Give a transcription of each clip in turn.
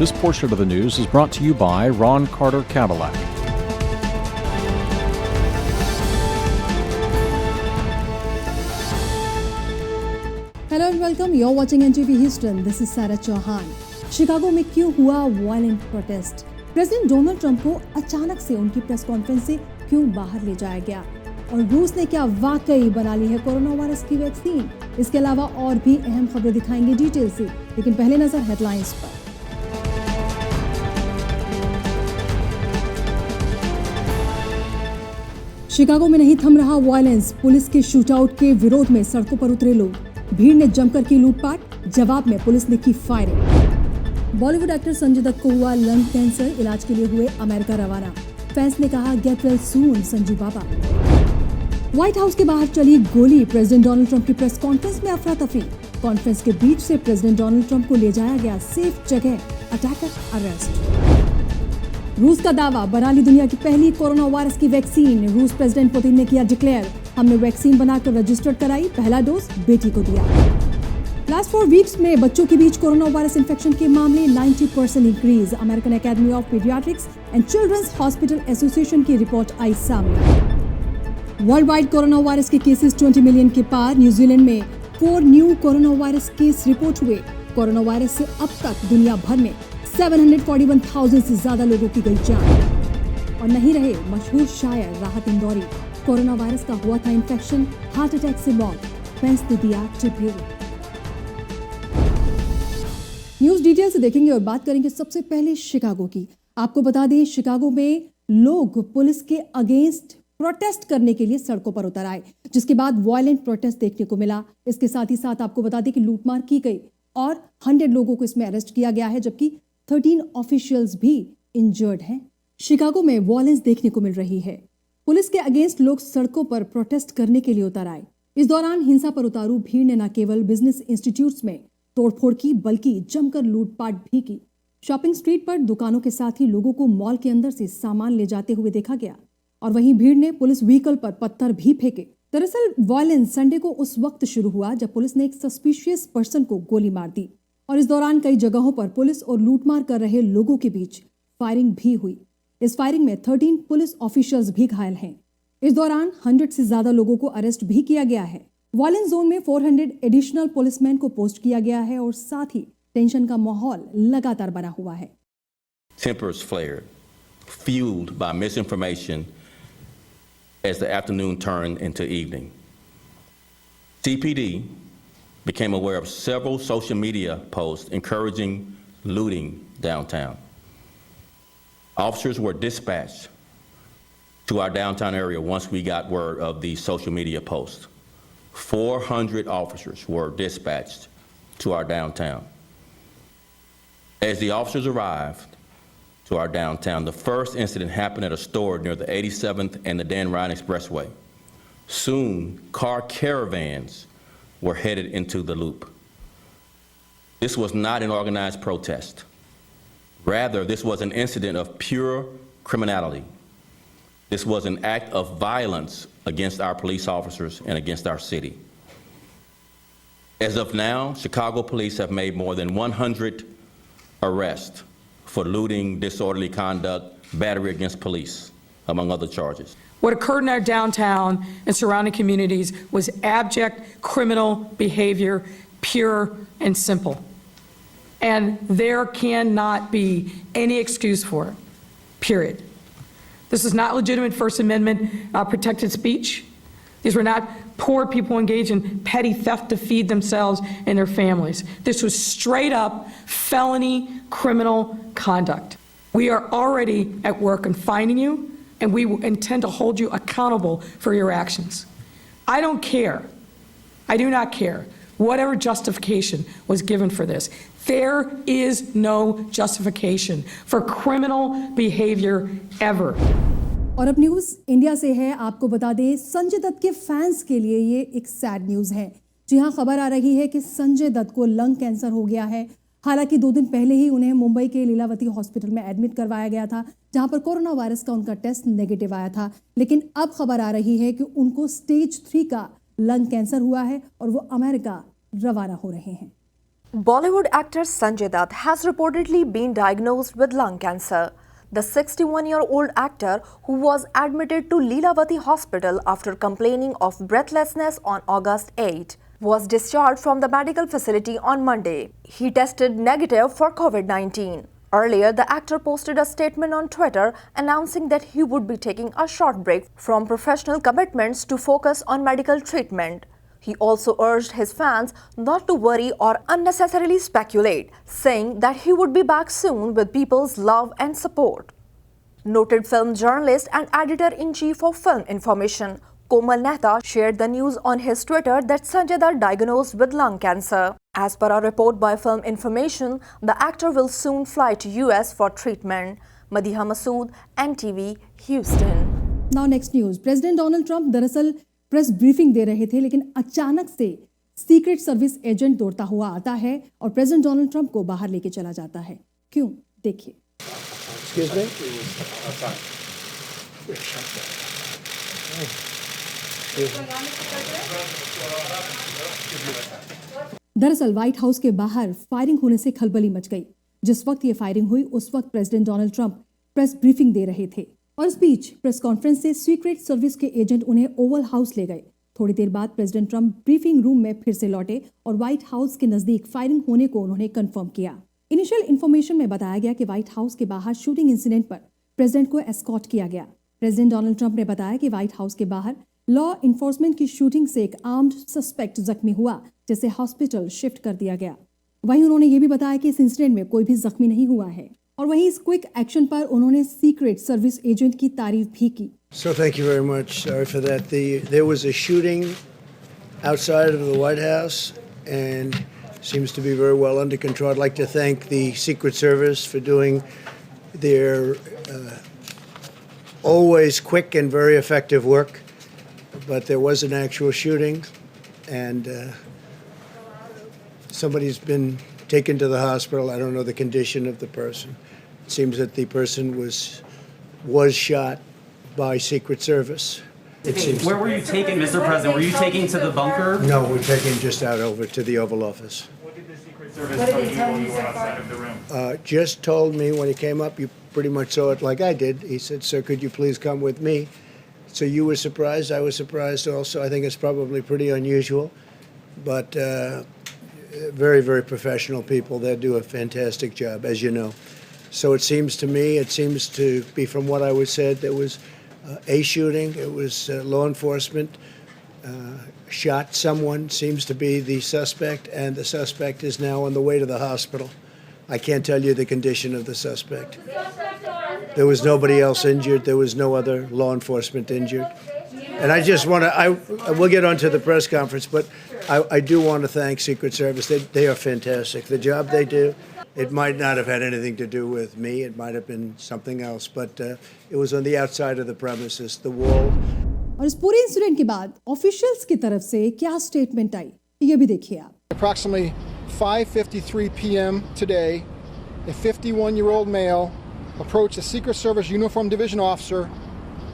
This portion of the news is brought to you by Ron Carter Cadillac. Hello and welcome. You're watching NTV Houston. This is Sarah Chauhan. Chicago में क्यों हुआ violent protest? President Donald Trump को अचानक से उनकी press conference से क्यों बाहर ले जाया गया? और रूस ने क्या वाकई बना ली है कोरोना वायरस की वैक्सीन? इसके अलावा और भी अहम खबरें दिखाएंगे डिटेल से, लेकिन पहले नजर हेडलाइंस पर। शिकागो में नहीं थम रहा वायलेंस। पुलिस के शूटआउट के विरोध में सड़कों पर उतरे लोग। भीड़ ने जमकर की लूटपाट, जवाब में पुलिस ने की फायरिंग। बॉलीवुड एक्टर संजय दत्त को हुआ लंग कैंसर, इलाज के लिए हुए अमेरिका रवाना। फैंस ने कहा गेट वेल सून संजू बाबा। व्हाइट हाउस के बाहर चली गोली, प्रेसिडेंट डोनाल्ड ट्रंप की प्रेस कॉन्फ्रेंस में अफरा तफरी। कॉन्फ्रेंस के बीच से प्रेसिडेंट डोनाल्ड ट्रंप को ले जाया गया सेफ जगह, अटैकर अरेस्ट। रूस का दावा, बना ली दुनिया की पहली कोरोना वायरस की वैक्सीन। रूस प्रेसिडेंट पुतिन ने किया डिक्लेयर, हमने वैक्सीन बनाकर रजिस्टर्ड कराई, पहला डोज बेटी को दिया। लास्ट 4 वीक्स में बच्चों के बीच कोरोना वायरस इन्फेक्शन के मामले 90% increase. American Academy of Pediatrics and Children's Hospital Association की रिपोर्ट आई सामने। वर्ल्ड वाइड कोरोना वायरस के केसेस 20 मिलियन के पार। न्यूजीलैंड में 4 new corona virus case report हुए। कोरोना वायरस से अब तक दुनिया भर में 741,000 से ज्यादा लोगों की गई जान। और नहीं रहे मशहूर शायर राहत इंदौरी। कोरोना वायरस का हुआ था इन्फेक्शन, हार्ट अटैक से मौत। फैंस ने दिया ट्रिब्यूट। न्यूज डिटेल से देखेंगे और बात करेंगे सबसे पहले शिकागो की। आपको बता दें, शिकागो में लोग पुलिस के अगेंस्ट प्रोटेस्ट करने के लिए सड़कों पर उतर आए, जिसके बाद वायलेंट प्रोटेस्ट देखने को मिला। इसके साथ ही साथ आपको बता दें कि लूटमार की गई और 100 लोगों को इसमें अरेस्ट किया गया है, जबकि 13 ऑफिशियल्स भी इंजर्ड हैं। शिकागो में वायलेंस देखने को मिल रही है। पुलिस के अगेंस्ट लोग सड़कों पर प्रोटेस्ट करने के लिए उतर आए। इस दौरान हिंसा पर उतारू भीड़ ने न केवल बिजनेस इंस्टीट्यूट्स में तोड़फोड़ की, बल्कि जमकर लूटपाट भी की। शॉपिंग स्ट्रीट पर दुकानों के साथ ही लोगों को मॉल के अंदर से सामान ले जाते हुए देखा गया। और वहीं भीड़ ने पुलिस व्हीकल पर पत्थर भी फेंके। दरअसल वायलेंस संडे को उस वक्त शुरू हुआ जब पुलिस ने एक सस्पिशियस पर्सन को गोली मार दी और इस दौरान कई जगहों पर पुलिस और लूटमार कर रहे लोगों के बीच फायरिंग भी हुई। इस फायरिंग में 13 पुलिस ऑफिसर्स भी घायल हैं। इस दौरान 100 से ज्यादा लोगों को अरेस्ट भी किया गया है। वायलेंस जोन में 400 एडिशनल पुलिसमैन को पोस्ट किया गया है और साथ ही टेंशन का माहौल लगातार बना हुआ है। Tempers flared, fueled by misinformation as the afternoon turned into evening. CPD became aware of several social media posts encouraging looting downtown. Officers were dispatched to our downtown area once we got word of these social media posts. 400 officers were dispatched to our downtown. As the officers arrived to our downtown, the first incident happened at a store near the 87th and the Dan Ryan Expressway. Soon, car caravans were headed into the loop. This was not an organized protest. Rather, this was an incident of pure criminality. This was an act of violence against our police officers and against our city. As of now, Chicago police have made more than 100 arrests for looting, disorderly conduct, battery against police, among other charges. What occurred in our downtown and surrounding communities was abject criminal behavior, pure and simple. And there cannot be any excuse for it, period. This is not legitimate First Amendment protected speech. These were not poor people engaged in petty theft to feed themselves and their families. This was straight up felony criminal conduct. We are already at work on finding you, and we intend to hold you accountable for your actions. I don't care. I do not care whatever justification was given for this. There is no justification for criminal behavior ever. और अब news India से है। आपको बता दें, संजय दत्त के fans के लिए ये एक सैड न्यूज है। जी हाँ, खबर आ रही है कि संजय दत्त को लंग कैंसर हो गया है। हालांकि 2 दिन पहले ही उन्हें मुंबई के लीलावती हॉस्पिटल में एडमिट करवाया गया था, जहां पर कोरोना वायरस का उनका टेस्ट नेगेटिव आया था। लेकिन अब खबर आ रही है कि उनको स्टेज 3 का लंग कैंसर हुआ है और वो अमेरिका रवाना हो रहे हैं। Bollywood actor Sanjay Dutt has reportedly been diagnosed with lung cancer. The 61-year-old actor, who was admitted to Leelavati Hospital after complaining of breathlessness on August 8, was discharged from the medical facility on Monday. He tested negative for COVID-19. Earlier, the actor posted a statement on Twitter announcing that he would be taking a short break from professional commitments to focus on medical treatment. He also urged his fans not to worry or unnecessarily speculate, saying that he would be back soon with people's love and support. Noted film journalist and editor-in-chief of Film Information, Komal Mehta, shared the news on his Twitter that Sanjay Dutt diagnosed with lung cancer. As per a report by Film Information, the actor will soon fly to US for treatment. Madiha Masood, NTV, Houston. Now next news. President Donald Trump दरअसल press briefing दे रहे थे, लेकिन अचानक से Secret service agent दौड़ता हुआ आता है और प्रेसिडेंट डोनाल्ड ट्रंप को बाहर लेके चला जाता है। क्यों, देखिए। दरअसल व्हाइट हाउस के बाहर फायरिंग होने से खलबली मच गई। जिस वक्त ये फायरिंग हुई उस वक्त president Donald Trump press briefing दे रहे थे और इस बीच प्रेस कॉन्फ्रेंस से सीक्रेट सर्विस के एजेंट उन्हें ओवल हाउस ले गए। थोड़ी देर बाद प्रेसिडेंट ट्रंप ब्रीफिंग रूम में फिर से लौटे और व्हाइट हाउस के नजदीक फायरिंग होने को उन्होंने कंफर्म किया। इनिशियल इन्फॉर्मेशन में बताया गया कि व्हाइट हाउस के बाहर शूटिंग इंसिडेंट पर प्रेसिडेंट को एस्कॉर्ट किया गया। प्रेसिडेंट डोनाल्ड ट्रंप ने बताया कि व्हाइट हाउस के बाहर लॉ इन्फोर्समेंट की शूटिंग से एक आर्म्ड सस्पेक्ट जख्मी हुआ, जिसे हॉस्पिटल शिफ्ट कर दिया गया। वहीं उन्होंने ये भी बताया कि इस इंसिडेंट में कोई भी जख्मी नहीं हुआ है और वहीं इस क्विक एक्शन पर उन्होंने सीक्रेट सर्विस एजेंट की तारीफ भी की। So thank you very much. Sorry for that. There was a shooting outside of the White House and seems to be very well under control. I'd like to thank the Secret Service for doing their always quick and very effective work. But there was an actual shooting and somebody's been taken to the hospital. I don't know the condition of the person. It seems that the person was shot by Secret Service. Where were you taken, Mr. President? Were you taken to the bunker? No, we're taking just out over to the Oval Office. What did the Secret Service tell you while you were outside of the room? Just told me when he came up, you pretty much saw it like I did. He said, "Sir, could you please come with me?" So you were surprised. I was surprised also. I think it's probably pretty unusual, but very, very professional people. They do a fantastic job, as you know. So it seems to me, it seems to be from what I was said, there was a shooting. It was law enforcement shot someone, seems to be the suspect, and the suspect is now on the way to the hospital. I can't tell you the condition of the suspect. There was nobody else injured. There was no other law enforcement injured. And I just want to, we'll get on to the press conference, but I do want to thank Secret Service. They are fantastic. The job they do, it might not have had anything to do with me. It might have been something else, but it was on the outside of the premises, the wall. और इस पूरे incident के बाद officials की तरफ से क्या statement आई, ये भी देखिए आप। Approximately 5:53 p.m. today, a 51-year-old male approached a Secret Service Uniform Division officer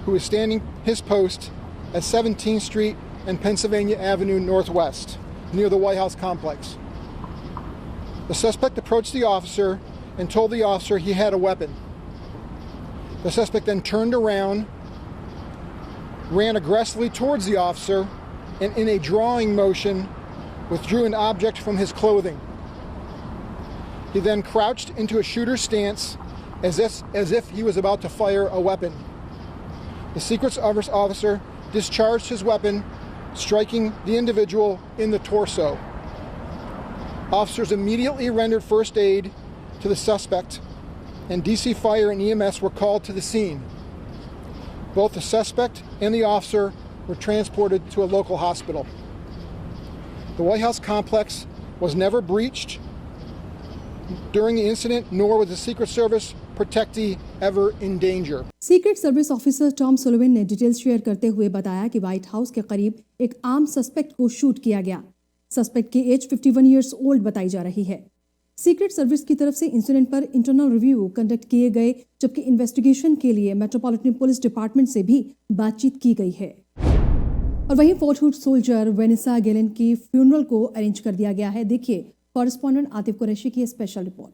who was standing his post at 17th Street and Pennsylvania Avenue Northwest, near the White House complex. The suspect approached the officer and told the officer he had a weapon. The suspect then turned around, ran aggressively towards the officer, and in a drawing motion withdrew an object from his clothing. He then crouched into a shooter's stance as if he was about to fire a weapon. The Secret Service officer discharged his weapon, striking the individual in the torso. Officers immediately rendered first aid to the suspect, and DC Fire and EMS were called to the scene. Both the suspect and the officer were transported to a local hospital. The White House complex was never breached during the incident, nor was the Secret Service protectee ever in danger. Secret Service officer Tom Sullivan ने details share करते हुए बताया कि white house के करीब एक आम suspect को शूट किया गया। सस्पेक्ट की एज 51 इयर्स ओल्ड बताई जा रही है। सीक्रेट सर्विस की तरफ से इंसिडेंट पर इंटरनल रिव्यू कंडक्ट किए गए, जबकि इन्वेस्टिगेशन के लिए मेट्रोपॉलिटन पुलिस डिपार्टमेंट से भी बातचीत की गई है। और वहीं फोर्ट हुड सोल्जर वेनिसा गेलन की फ्यूनरल को अरेंज कर दिया गया है। देखिए कॉरेस्पॉन्डेंट आतिफ कुरैशी की special report.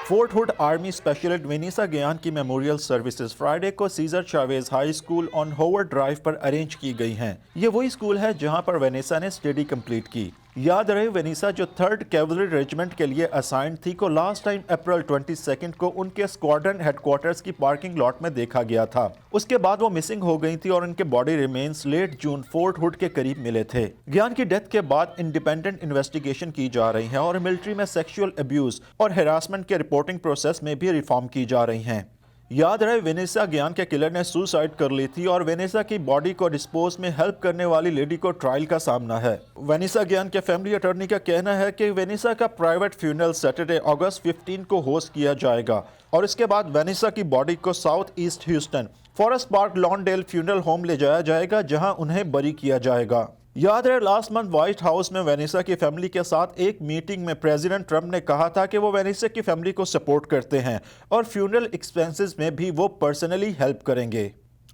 Fort Hood army specialist Vanessa Guillen की मेमोरियल सर्विसेज फ्राइडे को Cesar Chavez High School on Howard Drive पर अरेंज की गई हैं। ये वही स्कूल है जहां पर वेनिसा ने स्टडी कंप्लीट की। याद रहे वेनिसा जो 3rd कैवलरी रेजिमेंट के लिए असाइंड थी को लास्ट टाइम अप्रैल 22 को उनके स्क्वाड्रन हेडक्वार्टर्स की पार्किंग लॉट में देखा गया था। उसके बाद वो मिसिंग हो गई थी और उनके बॉडी रिमेन्स लेट जून फोर्ट हुड के करीब मिले थे। ज्ञान की डेथ के बाद इंडिपेंडेंट इन्वेस्टिगेशन की जा रही है और मिलिट्री में सेक्सुअल अब्यूज और हेरासमेंट के रिपोर्टिंग प्रोसेस में भी रिफॉर्म की जा रही हैं। याद रहे वेनिसा ज्ञान के किलर ने सुसाइड कर ली थी और वेनिसा की बॉडी को डिस्पोज में हेल्प करने वाली लेडी को ट्रायल का सामना है। वेनिसा ज्ञान के फैमिली अटॉर्नी का कहना है कि वेनिसा का प्राइवेट फ्यूनरल सैटरडे अगस्त 15 को होस्ट किया जाएगा और इसके बाद वेनिसा की बॉडी को south east Houston Forest Park Lawndale funeral home ले जाया जाएगा जहां उन्हें बरी किया जाएगा। याद रहे लास्ट मंथ व्हाइट हाउस में वेनिसा की फैमिली के साथ एक मीटिंग में प्रेसिडेंट ट्रंप ने कहा था कि वो वेनिसा की फैमिली को सपोर्ट करते हैं और फ्यूनरल एक्सपेंसेस में भी वो पर्सनली हेल्प करेंगे।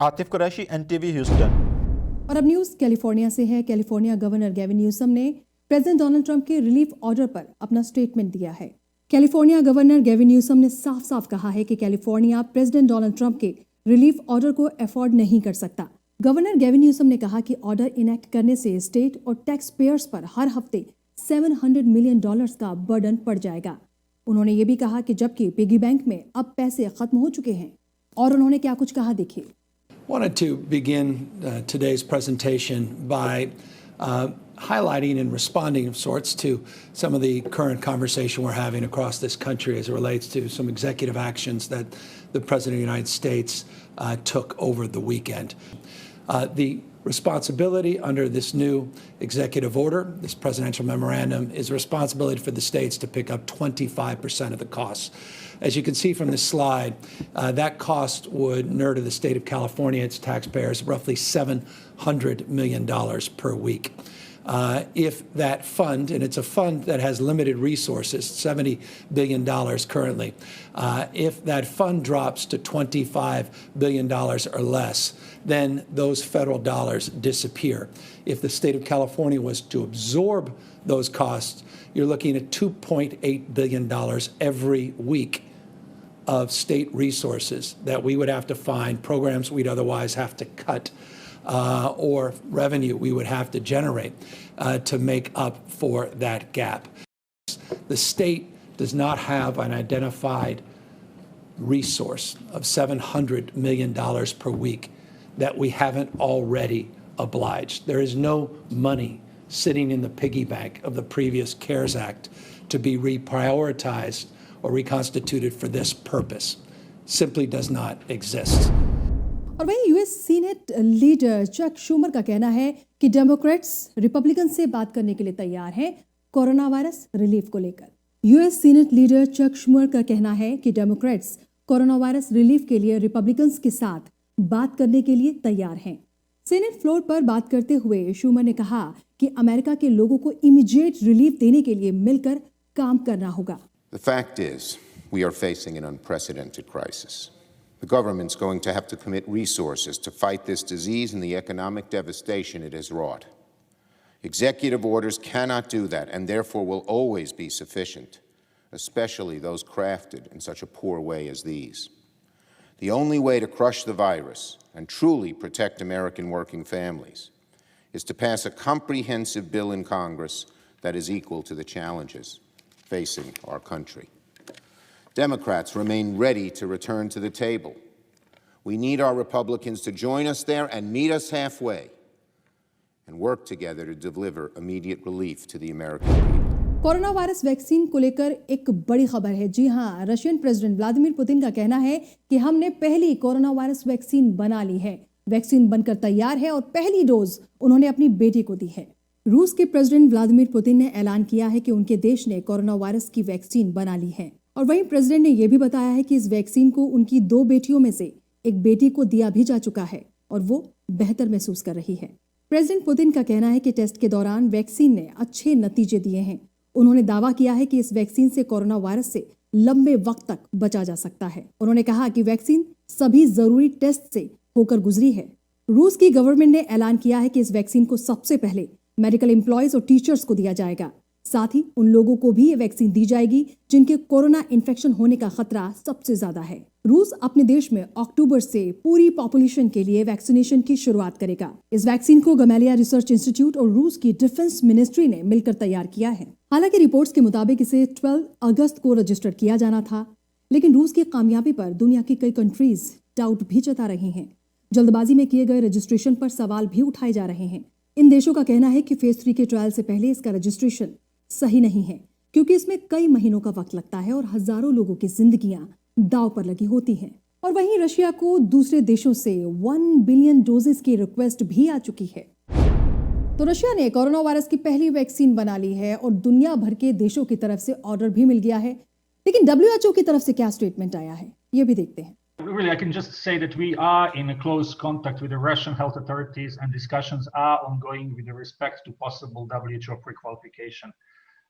Atif Qureshi, NTV Houston. और अब न्यूज कैलिफोर्निया से है। कैलिफोर्निया गवर्नर गेविन न्यूसम ने प्रेसिडेंट डोनाल्ड ट्रंप के रिलीफ ऑर्डर पर अपना स्टेटमेंट दिया है। कैलिफोर्निया गवर्नर गेविन न्यूसम ने साफ साफ कहा है कि कैलिफोर्निया प्रेसिडेंट डोनाल्ड ट्रंप के रिलीफ ऑर्डर को अफोर्ड नहीं कर सकता। गवर्नर गेविन न्यूसम ने कहा कि ऑर्डर इनेक्ट करने से स्टेट और टैक्स पेयर्स पर हर हफ्ते $700 मिलियन का बर्डन पड़ जाएगा। उन्होंने ये भी कहा कि जबकि पिगी बैंक में अब पैसे खत्म हो चुके हैं। और उन्होंने क्या कुछ कहा, देखिए। Wanted to begin today's presentation by highlighting and responding of sorts to some of the current conversation we're having across this country as it relates to some executive actions that the President of the United States took over the weekend. The responsibility under this new executive order, this presidential memorandum, is responsibility for the states to pick up 25% of the costs. As you can see from this slide, that cost would inure to the state of California, its taxpayers, roughly $700 million per week. If that fund, and it's a fund that has limited resources, $70 billion currently, if that fund drops to $25 billion or less, then those federal dollars disappear. If the state of California was to absorb those costs, you're looking at $2.8 billion every week of state resources that we would have to find, programs we'd otherwise have to cut, or revenue we would have to generate to make up for that gap. The state does not have an identified resource of $700 million per week that we haven't already obliged. There is no money sitting in the piggy bank of the previous CARES Act to be reprioritized or reconstituted for this purpose. Simply does not exist. और वहीं US senate leader Chuck Schumer का कहना है कि Democrats Republican से बात करने के लिए तैयार हैं कोरोना वायरस रिलीफ को लेकर। US senate leader Chuck Schumer का कहना है कि डेमोक्रेट्स कोरोना वायरस रिलीफ के लिए रिपब्लिकन्स के साथ बात करने के लिए तैयार हैं। सीनेट फ्लोर पर बात करते हुए शूमर ने कहा कि अमेरिका के लोगों को इमीडिएट रिलीफ देने के लिए मिलकर काम करना होगा। The fact is, we are facing an unprecedented crisis. The government's going to have to commit resources to fight this disease and the economic devastation it has wrought. Executive orders cannot do that and therefore will always be sufficient, especially those crafted in such a poor way as these. The only way to crush the virus and truly protect American working families is to pass a comprehensive bill in Congress that is equal to the challenges facing our country. Democrats remain ready to return to the table. We need our Republicans to join us there and meet us halfway and work together to deliver immediate relief to the American people. Corona virus vaccine को लेकर एक बड़ी खबर है। जी हां, Russian president Vladimir Putin का कहना है कि हमने पहली कोरोना वायरस वैक्सीन बना ली है। वैक्सीन बनकर तैयार है और पहली डोज उन्होंने अपनी बेटी को दी है। रूस के प्रेसिडेंट व्लादिमीर पुतिन ने ऐलान किया है कि उनके देश ने कोरोना वायरस की वैक्सीन बना ली है और वहीं प्रेसिडेंट ने यह भी बताया है कि इस वैक्सीन को उनकी 2 बेटियों में से एक बेटी को दिया भी जा चुका है और वो बेहतर महसूस कर रही है। प्रेसिडेंट पुतिन का कहना है कि टेस्ट के दौरान वैक्सीन ने अच्छे नतीजे दिए हैं। उन्होंने दावा किया है कि इस वैक्सीन से कोरोना वायरस से लंबे वक्त तक बचा जा सकता है। उन्होंने कहा कि वैक्सीन सभी जरूरी टेस्ट से होकर गुजरी है। रूस की गवर्नमेंट ने ऐलान किया है कि इस वैक्सीन को सबसे पहले मेडिकल एम्प्लॉयज और टीचर्स को दिया जाएगा। साथ ही उन लोगों को भी ये वैक्सीन दी जाएगी जिनके कोरोना इन्फेक्शन होने का खतरा सबसे ज्यादा है। रूस अपने देश में अक्टूबर से पूरी पॉपुलेशन के लिए वैक्सीनेशन की शुरुआत करेगा। इस वैक्सीन को गमेलिया रिसर्च इंस्टीट्यूट और रूस की डिफेंस मिनिस्ट्री ने मिलकर तैयार किया है। हालांकि रिपोर्ट्स के मुताबिक इसे 12 अगस्त को रजिस्टर किया जाना था, लेकिन रूस की कामयाबी पर दुनिया की कई कंट्रीज डाउट भी जता रही हैं। जल्दबाजी में किए गए रजिस्ट्रेशन पर सवाल भी उठाए जा रहे हैं। इन देशों का कहना है कि फेज 3 के ट्रायल से पहले इसका रजिस्ट्रेशन सही नहीं है, क्योंकि इसमें कई महीनों का वक्त लगता है और हजारों लोगों की जिंदगियां दांव पर लगी होती हैं। और वहीं रशिया को दूसरे देशों से 1 बिलियन डोजेस की रिक्वेस्ट भी आ चुकी है। तो रशिया ने कोरोना वायरस की पहली वैक्सीन बना ली है और दुनिया भर के देशों की तरफ से ऑर्डर भी मिल गया है। लेकिन WHO की तरफ से क्या स्टेटमेंट आया है, ये भी देखते हैं। Really, I can just say that we are in a close contact with the Russian health authorities and discussions are ongoing with respect to possible WHO pre-qualification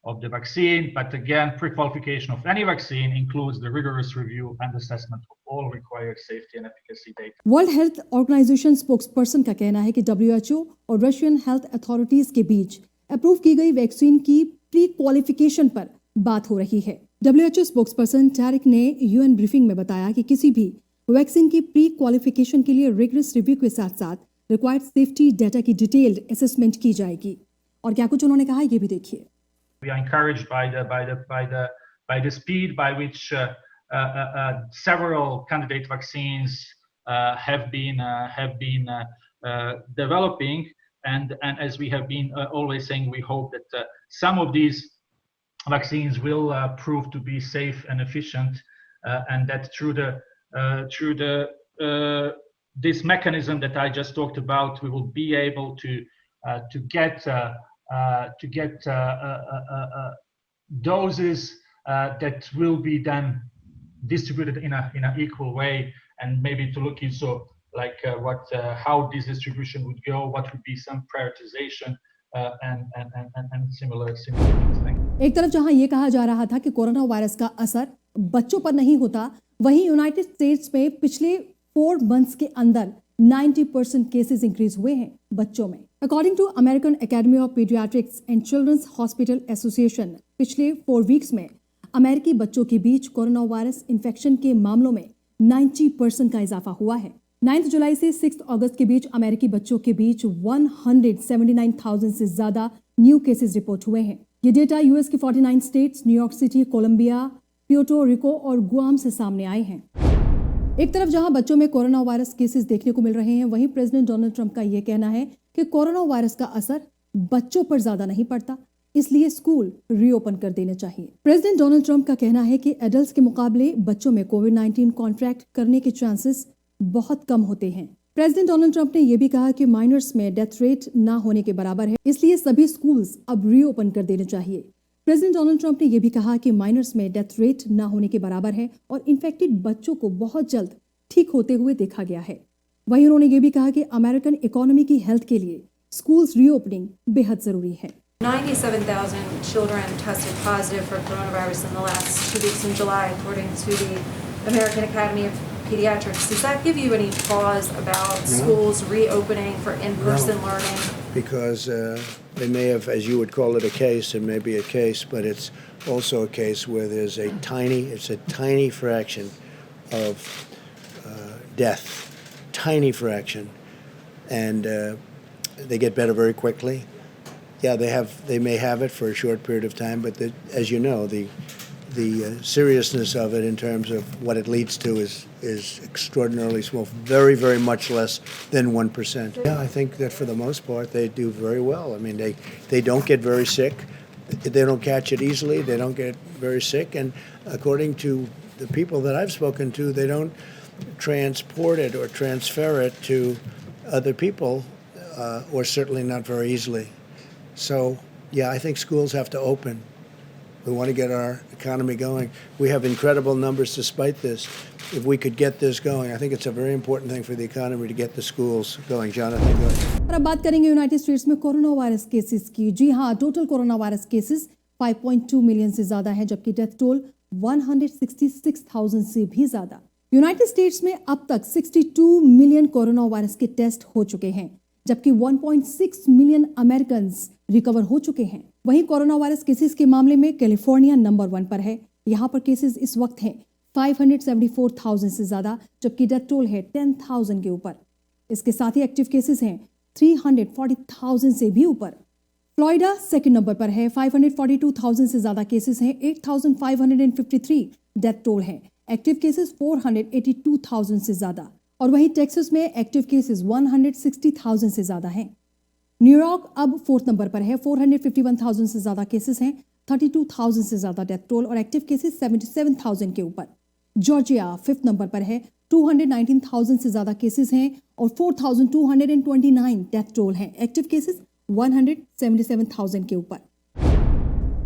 of the vaccine. But again, pre-qualification of any vaccine includes the rigorous review and assessment of all required safety and efficacy data. World Health Organization spokesperson का कहना है कि WHO और Russian health authorities के बीच approve की गई vaccine की pre qualification पर बात हो रही है। WHO स्पोक्सपर्सन टैरिक ने UN ब्रीफिंग में बताया कि किसी भी वैक्सीन की प्री क्वालिफिकेशन के लिए रिगरस रिव्यू के साथ साथ रिक्वायर्ड सेफ्टी डेटा की डिटेल्ड असेसमेंट की जाएगी। और क्या कुछ उन्होंने कहा, ये भी देखिए। We are encouraged by the speed by which several candidate vaccines have been developing, and as we have been always saying, we hope that some of these vaccines will prove to be safe and efficient, and that through this mechanism that I just talked about, we will be able to get doses that will be then distributed in an equal way, and maybe to look into like how this distribution would go, what would be some prioritization and similar things. एक तरफ जहां ये कहा जा रहा था कि corona virus का असर बच्चों पर नहीं होता, वहीं यूनाइटेड स्टेट्स में पिछले 4 मंथ्स के अंदर 90% केसेस इंक्रीज हुए हैं बच्चों में। According to American Academy of Pediatrics and Children's Hospital Association, पिछले 4 वीक्स में अमेरिकी बच्चों के बीच कोरोना वायरस इन्फेक्शन के मामलों में 90% का इजाफा हुआ है। 9 जुलाई से 6 अगस्त के बीच अमेरिकी बच्चों के बीच 179,000 से ज्यादा न्यू केसेस रिपोर्ट हुए हैं। ये डेटा यूएस की 49 states, New York City, Columbia, Puerto Rico और गुआम से सामने आए हैं। एक तरफ जहां बच्चों में कोरोना वायरस केसेस देखने को मिल रहे हैं, वहीं प्रेसिडेंट डोनाल्ड ट्रंप का यह कहना है कि कोरोना वायरस का असर बच्चों पर ज्यादा नहीं पड़ता, इसलिए स्कूल रीओपन कर देने चाहिए। प्रेसिडेंट डोनाल्ड ट्रंप का कहना है कि एडल्ट्स के मुकाबले बच्चों में कोविड-19 कॉन्ट्रैक्ट करने के चांसेस बहुत कम होते हैं। प्रेसिडेंट डोनाल्ड ट्रंप ने यह भी कहा कि माइनर्स में डेथ रेट ना होने के बराबर है, इसलिए सभी स्कूल्स अब रीओपन कर देने चाहिए। प्रेसिडेंट डोनाल्ड ट्रंप ने यह भी कहा कि माइनर्स में डेथ रेट ना होने के बराबर है और इन्फेक्टेड बच्चों को बहुत जल्द ठीक होते हुए देखा गया है। वहीं उन्होंने ये भी कहा कि अमेरिकन इकोनॉमी की हेल्थ के लिए स्कूल्स रीओपनिंग बेहद जरूरी है। 97,000 children tested positive for coronavirus in the last 2 weeks in July, according to the American Academy of Pediatrics. Does that give you any pause about schools reopening for in-person learning? Because they may have, as you would call it, a case, and maybe a case, but it's also a case where there's a tiny fraction of death, tiny fraction, and they get better very quickly. Yeah, they may have it for a short period of time, but as you know, the seriousness of it in terms of what it leads to is extraordinarily small, very, very much less than 1%. Yeah, I think that for the most part they do very well. I mean, they don't get very sick. They don't catch it easily. They don't get very sick. And according to the people that I've spoken to, they don't transport it or transfer it to other people, or certainly not very easily. So, yeah, I think schools have to open. We want to get our economy going. We have incredible numbers despite this. If we could get this going, I think it's a very important thing for the economy to get the schools going. Jonathan, go ahead. और अब बात करेंगे United states में corona virus cases की। जी हाँ, total corona virus cases 5.2 million से ज्यादा है, जबकि डेथ टोल 166,000 से भी ज्यादा। यूनाइटेड स्टेट्स में अब तक 62 मिलियन कोरोना वायरस के टेस्ट हो चुके हैं, जबकि 1.6 मिलियन अमेरिकन रिकवर हो चुके हैं। वहीं कोरोना वायरस केसेस के मामले में कैलिफोर्निया नंबर 1 पर है। यहाँ पर केसेस इस वक्त हैं 574,000 से ज्यादा, जबकि डेथ टोल है 10,000 के ऊपर। इसके साथ ही एक्टिव केसेस हैं 340,000 से भी ऊपर। फ्लोरिडा सेकंड नंबर पर है, 542,000 से ज्यादा केसेस हैं, 8,553 डेथ टोल है। एक्टिव केसेस 482,000 से ज्यादा। और वहीं टेक्सास में एक्टिव केसेस 160,000 से ज्यादा हैं। न्यूयॉर्क अब 4th नंबर पर है, 451,000 से ज्यादा केसेस हैं, 32,000 से ज्यादा डेथ टोल और एक्टिव केसेस 77,000 के ऊपर। जॉर्जिया 5th नंबर पर है, 219,000 से ज्यादा केसेस हैं और 4,229 डेथ टोल हैं। एक्टिव केसेस 177,000 के ऊपर।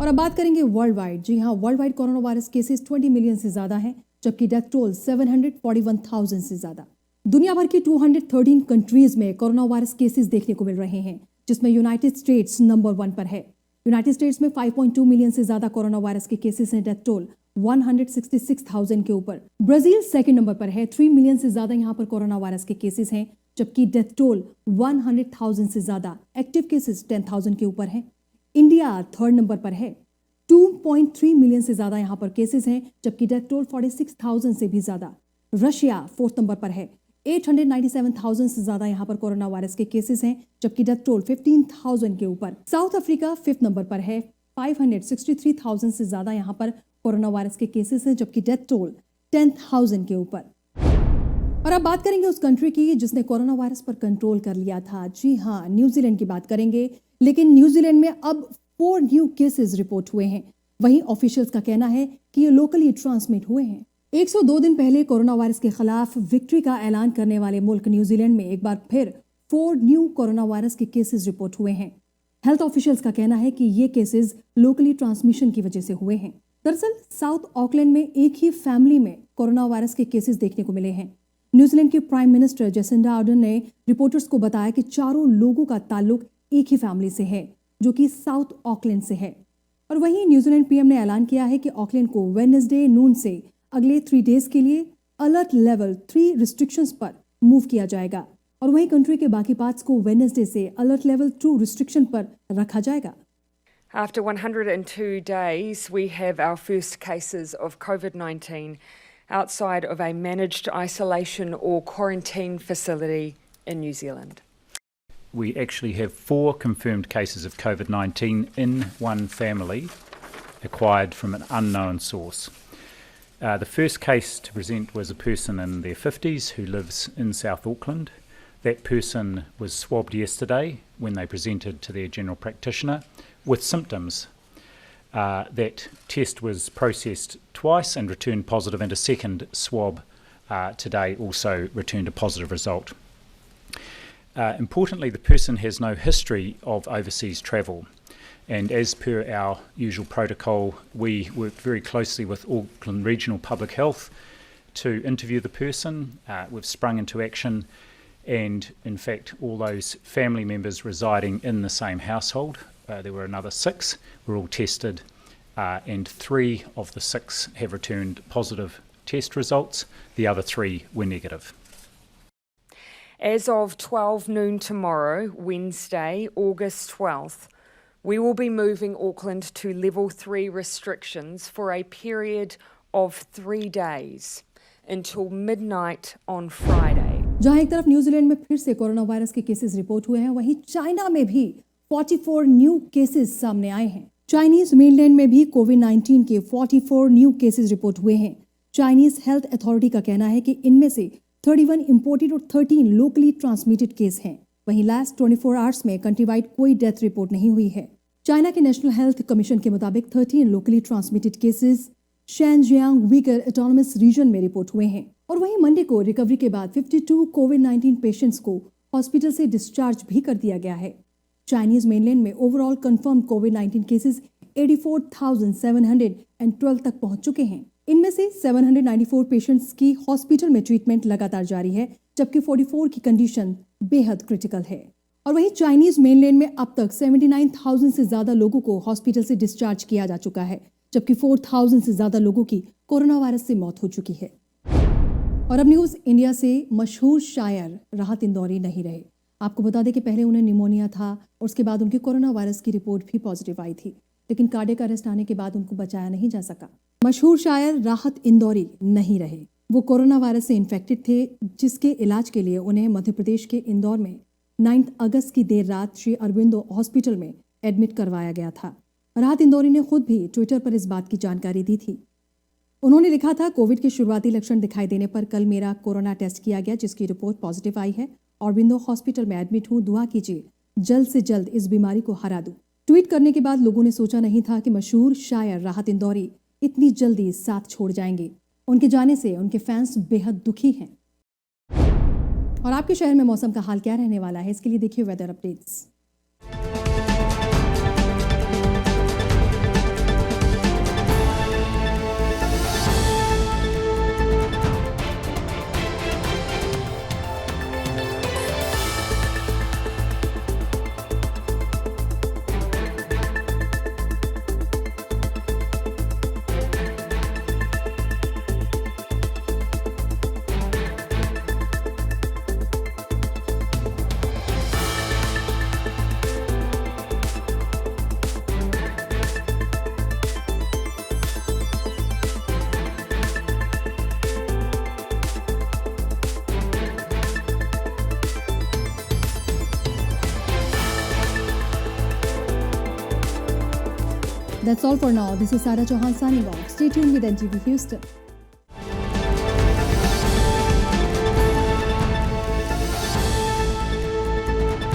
और अब बात करेंगे वर्ल्ड वाइड। जी हाँ, world wide corona virus cases 20 million से ज्यादा हैं, जबकि डेथ टोल 741,000 से ज्यादा। दुनिया भर की 213 कंट्रीज में कोरोना वायरस केसेस देखने को मिल रहे हैं, जिसमें यूनाइटेड स्टेट्स नंबर 1 पर है। यूनाइटेड स्टेट्स में 5.2 मिलियन से ज्यादा कोरोना वायरस के केसेस हैं, डेथ टोल 166,000 के ऊपर। ब्राजील सेकंड नंबर पर है, 3 मिलियन से ज्यादा यहाँ पर कोरोना वायरस के केसेस हैं, जबकि डेथ टोल 100,000 से ज्यादा। एक्टिव केसेस 10,000 के ऊपर हैं। इंडिया 3rd नंबर पर है, 2.3 मिलियन से ज्यादा यहाँ पर केसेस हैं, जबकि डेथ टोल 46,000 से भी ज्यादा। रशिया 4th नंबर पर है, 897,000 से ज्यादा यहाँ पर कोरोना वायरस के केसेस हैं, जबकि डेथ टोल 15,000 के ऊपर। साउथ अफ्रीका 5th नंबर पर है, 563,000 से ज्यादा यहाँ पर कोरोना वायरस के केसेस हैं, जबकि डेथ टोल 10,000 के ऊपर। और अब बात करेंगे उस कंट्री की जिसने कोरोना वायरस पर कंट्रोल कर लिया था। जी हाँ, न्यूजीलैंड की बात करेंगे। लेकिन न्यूजीलैंड में अब 4 न्यू केसेस रिपोर्ट हुए हैं। वहीं ऑफिशियल्स का कहना है कि ये लोकली ट्रांसमिट हुए हैं। 102 दिन पहले कोरोना वायरस के खिलाफ विक्ट्री का ऐलान करने वाले मुल्क न्यूजीलैंड में एक बार फिर 4 न्यू कोरोना वायरस के केसेस रिपोर्ट हुए हैं। हेल्थ ऑफिशियल्स का कहना है कि ये केसेस लोकली ट्रांसमिशन की वजह से हुए हैं। दरअसल साउथ ऑकलैंड में एक ही फैमिली में कोरोना वायरस के केसेस देखने को मिले हैं। न्यूजीलैंड के प्राइम मिनिस्टर जेसिंडा आर्डर्न ने रिपोर्टर्स को बताया कि चारों लोगों का ताल्लुक एक ही फैमिली से है, जो कि साउथ ऑकलैंड से है। और वहीं न्यूजीलैंड पीएम ने ऐलान किया है कि ऑकलैंड को वेडनेसडे नून से अगले 3 डेज के लिए अलर्ट लेवल 3 रिस्ट्रिक्शंस पर मूव किया जाएगा। और वहीं कंट्री के बाकी पार्ट्स को वेडनेसडे से अलर्ट लेवल 2 रिस्ट्रिक्शन पर रखा जाएगा। After 102 days, we have our first cases of COVID-19 outside of a managed isolation or quarantine facility in New Zealand. We actually have 4 confirmed cases of COVID-19 in one family acquired from an unknown source. The first case to present was a person in their 50s who lives in South Auckland. That person was swabbed yesterday when they presented to their general practitioner with symptoms. That test was processed twice and returned positive, and a second swab today also returned a positive result. Importantly, the person has no history of overseas travel, and as per our usual protocol, we worked very closely with Auckland Regional Public Health to interview the person. We've sprung into action, and in fact all those family members residing in the same household, there were another 6, were all tested, and 3 of the 6 have returned positive test results. The other 3 were negative. As of 12 noon tomorrow, Wednesday, August 12th, we will be moving Auckland to level 3 restrictions for a period of 3 days until midnight on Friday. जहां एक तरफ New Zealand में फिर से corona virus के cases report हुए हैं, वहीं चाइना में भी 44 न्यू केसेस सामने आए हैं। चाइनीज मेनलैंड में भी कोविड-19 के 44 न्यू केसेस रिपोर्ट हुए हैं। चाइनीज हेल्थ अथॉरिटी का कहना है कि इनमें से 31 इंपोर्टेड और 13 लोकली ट्रांसमिटेड केस हैं। वहीं लास्ट 24 आवर्स में कंट्री वाइड कोई डेथ रिपोर्ट नहीं हुई है। चाइना के नेशनल हेल्थ कमीशन के मुताबिक 13 locally transmitted cases Xinjiang Uighur autonomous region में रिपोर्ट हुए हैं। और वहीं मंडे को रिकवरी के बाद 52 कोविड-19 पेशेंट्स को हॉस्पिटल से डिस्चार्ज भी कर दिया गया है। चाइनीज मेनलैंड में ओवरऑल कंफर्म कोविड-19 केसेस 84,712 तक पहुंच चुके हैं। इनमें से 794 पेशेंट्स की हॉस्पिटल में ट्रीटमेंट लगातार जारी है, जबकि 44 की कंडीशन बेहद क्रिटिकल है। और वहीं चाइनीज मेनलैंड में अब तक 79,000 से ज्यादा लोगों को हॉस्पिटल से डिस्चार्ज किया जा चुका है, जबकि 4,000 से ज्यादा लोगों की कोरोना वायरस से मौत हो चुकी है। और अब न्यूज इंडिया से मशहूर शायर राहत इंदौरी नहीं रहे। आपको बता दें कि पहले उन्हें निमोनिया था और उसके बाद उनकी कोरोना वायरस की रिपोर्ट भी पॉजिटिव आई थी, लेकिन कार्डियक अरेस्ट आने के बाद उनको बचाया नहीं जा सका। मशहूर शायर राहत इंदौरी नहीं रहे। वो कोरोना वायरस से इन्फेक्टेड थे, जिसके इलाज के लिए उन्हें मध्य प्रदेश के इंदौर में 9 अगस्त की देर रात श्री अरविंदो हॉस्पिटल में एडमिट करवाया गया था। राहत इंदौरी ने खुद भी ट्विटर पर इस बात की जानकारी दी थी। उन्होंने लिखा था, कोविड के शुरुआती लक्षण दिखाई देने पर कल मेरा कोरोना टेस्ट किया गया, जिसकी रिपोर्ट पॉजिटिव आई है। अरविंदो हॉस्पिटल में एडमिट हूँ, दुआ कीजिए जल्द से जल्द इस बीमारी को हरा दूं। ट्वीट करने के बाद लोगों ने सोचा नहीं था कि मशहूर शायर राहत इंदौरी इतनी जल्दी साथ छोड़ जाएंगे। उनके जाने से उनके फैंस बेहद दुखी हैं। और आपके शहर में मौसम का हाल क्या रहने वाला है, इसके लिए देखिए weather updates. That's all for now. This is Sarah Chauhan signing off. Stay tuned with NTV Houston.